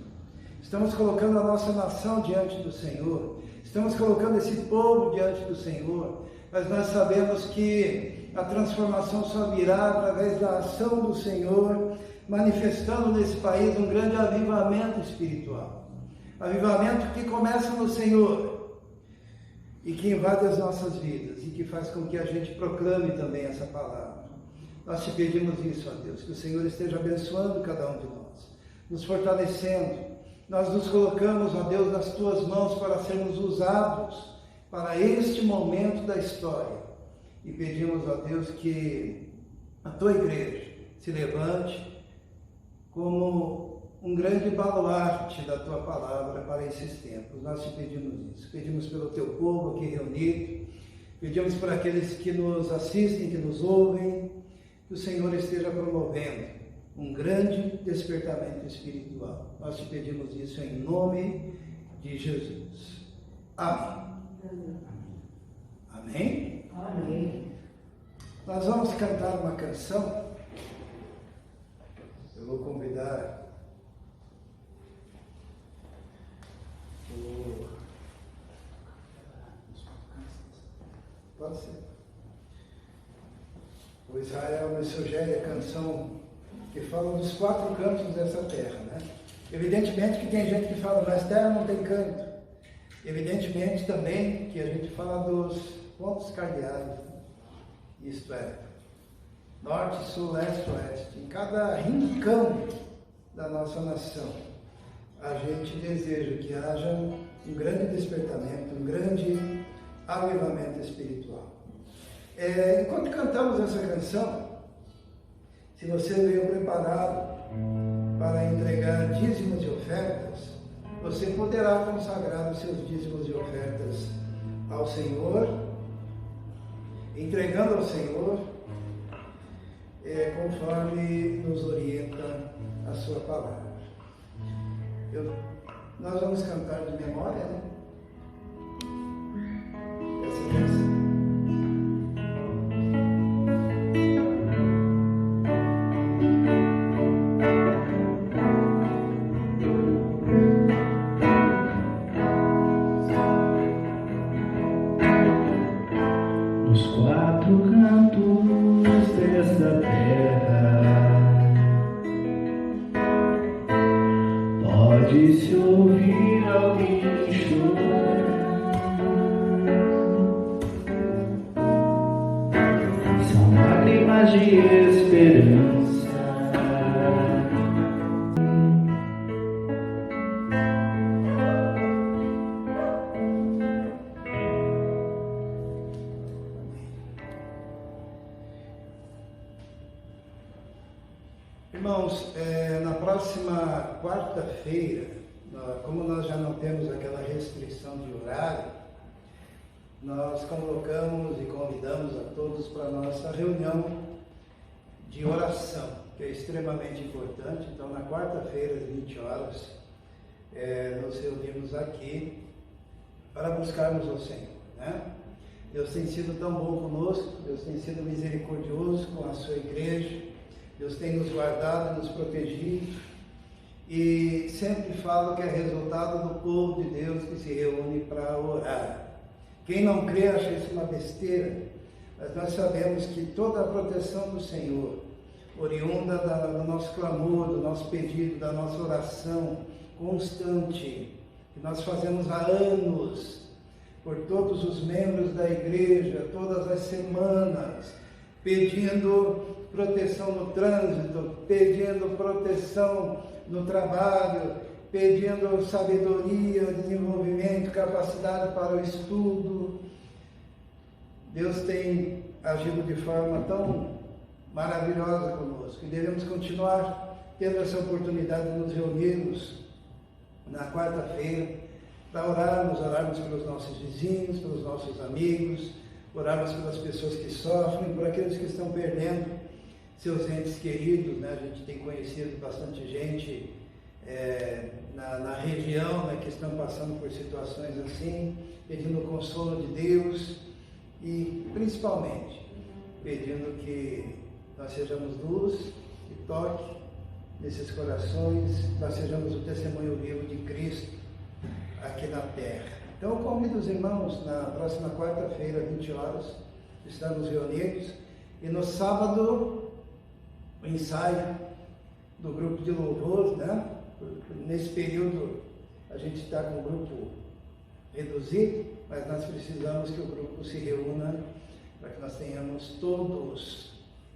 A: Estamos colocando a nossa nação diante do Senhor, estamos colocando esse povo diante do Senhor, mas nós sabemos que a transformação só virá através da ação do Senhor, manifestando nesse país um grande avivamento espiritual. Avivamento que começa no Senhor e que invade as nossas vidas e que faz com que a gente proclame também essa palavra. Nós te pedimos isso, ó Deus, que o Senhor esteja abençoando cada um de nós, nos fortalecendo. Nós nos colocamos, ó Deus, nas Tuas mãos para sermos usados para este momento da história. E pedimos, ó Deus, que a Tua igreja se levante como um grande baluarte da Tua palavra para esses tempos. Nós te pedimos isso. Pedimos pelo Teu povo aqui reunido, Pedimos por aqueles que nos assistem, que nos ouvem, que o Senhor esteja promovendo um grande despertamento espiritual. Nós te pedimos isso em nome de Jesus. Amém. Amém?
E: Amém.
A: Nós vamos cantar uma canção. Eu vou convidar Pode ser. O Israel me sugere a canção que fala dos 4 cantos dessa terra, né? Evidentemente que tem gente que fala, mas terra não tem canto. Evidentemente também que a gente fala dos pontos cardeais, isto é, norte, sul, leste, oeste. Em cada rincão da nossa nação, a gente deseja que haja um grande despertamento, um grande avivamento espiritual. Enquanto cantamos essa canção, se você veio preparado para entregar dízimos e ofertas, você poderá consagrar os seus dízimos e ofertas ao Senhor, entregando ao Senhor, conforme nos orienta a sua palavra. Nós vamos cantar de memória, né? Essa canção.
E: Os 4 cantos dessa terra pode-se ouvir alguém chorar. São lágrimas de esperança.
A: Irmãos, na próxima quarta-feira, como nós já não temos aquela restrição de horário, nós convocamos e convidamos a todos para a nossa reunião de oração, que é extremamente importante. Então, na quarta-feira, às 20 horas, nos reunimos aqui para buscarmos ao Senhor, né? Deus tem sido tão bom conosco, Deus tem sido misericordioso com a sua igreja, Deus tem nos guardado, nos protegido, e sempre falo que é resultado do povo de Deus que se reúne para orar. Quem não crê acha isso uma besteira, mas nós sabemos que toda a proteção do Senhor, oriunda do nosso clamor, do nosso pedido, da nossa oração constante, que nós fazemos há anos, por todos os membros da igreja, todas as semanas, pedindo proteção no trânsito, pedindo proteção no trabalho, pedindo sabedoria, desenvolvimento, capacidade para o estudo. Deus tem agido de forma tão maravilhosa conosco e devemos continuar tendo essa oportunidade de nos reunirmos na quarta-feira para orarmos pelos nossos vizinhos, pelos nossos amigos, orarmos pelas pessoas que sofrem, por aqueles que estão perdendo seus entes queridos, né? A gente tem conhecido bastante gente na região, né, que estão passando por situações assim, pedindo o consolo de Deus e principalmente pedindo que nós sejamos luz e toque nesses corações, nós sejamos o testemunho vivo de Cristo aqui na terra. Então eu convido os irmãos na próxima quarta-feira, 20 horas, estamos reunidos, e no sábado o ensaio do grupo de louvor, né? Nesse período a gente está com o grupo reduzido, mas nós precisamos que o grupo se reúna para que nós tenhamos todos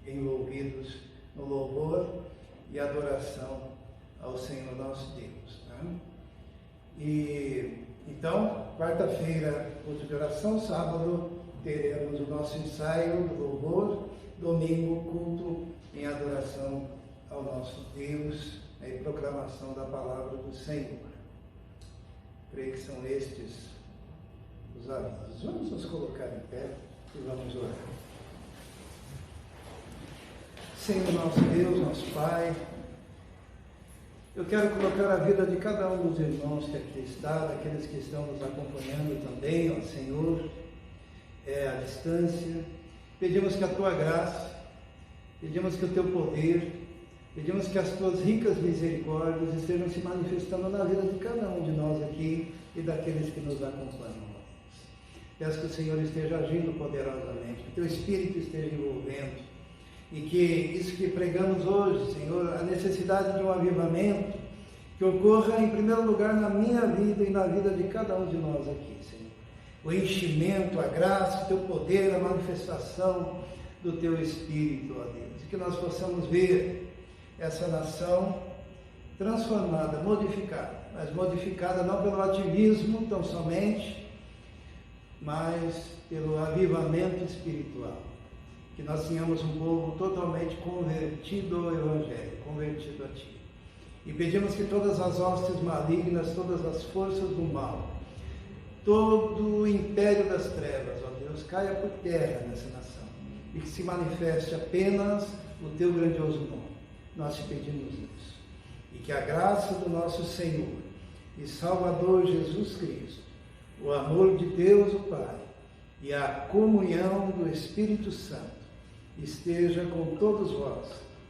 A: envolvidos no louvor e adoração ao Senhor nosso Deus, né? E então, quarta-feira, culto de oração, sábado teremos o nosso ensaio do louvor, domingo, culto em adoração ao nosso Deus e proclamação da palavra do Senhor. Creio que são estes os avisos. Vamos nos colocar em pé e vamos orar. Senhor nosso Deus, nosso Pai, eu quero colocar a vida de cada um dos irmãos que aqui está, daqueles que estão nos acompanhando também, ó Senhor, à distância. Pedimos que a Tua graça, pedimos que o Teu poder, pedimos que as Tuas ricas misericórdias estejam se manifestando na vida de cada um de nós aqui e daqueles que nos acompanham. Peço que o Senhor esteja agindo poderosamente, que o Teu Espírito esteja envolvendo, e que isso que pregamos hoje, Senhor, a necessidade de um avivamento, que ocorra em primeiro lugar na minha vida e na vida de cada um de nós aqui, Senhor. O enchimento, a graça, o Teu poder, a manifestação do Teu Espírito, ó Deus. E que nós possamos ver essa nação transformada, modificada, mas modificada não pelo ativismo tão somente, mas pelo avivamento espiritual. Que nós tenhamos um povo totalmente convertido ao Evangelho, convertido a Ti. E pedimos que todas as hostes malignas, todas as forças do mal, todo o império das trevas, ó Deus, caia por terra nessa nação e que se manifeste apenas o Teu grandioso nome. Nós te pedimos isso. E que a graça do nosso Senhor e Salvador Jesus Cristo, o amor de Deus o Pai e a comunhão do Espírito Santo esteja com todos vós,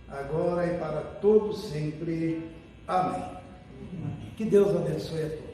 A: agora e para todos sempre. Amém. Que Deus abençoe a todos.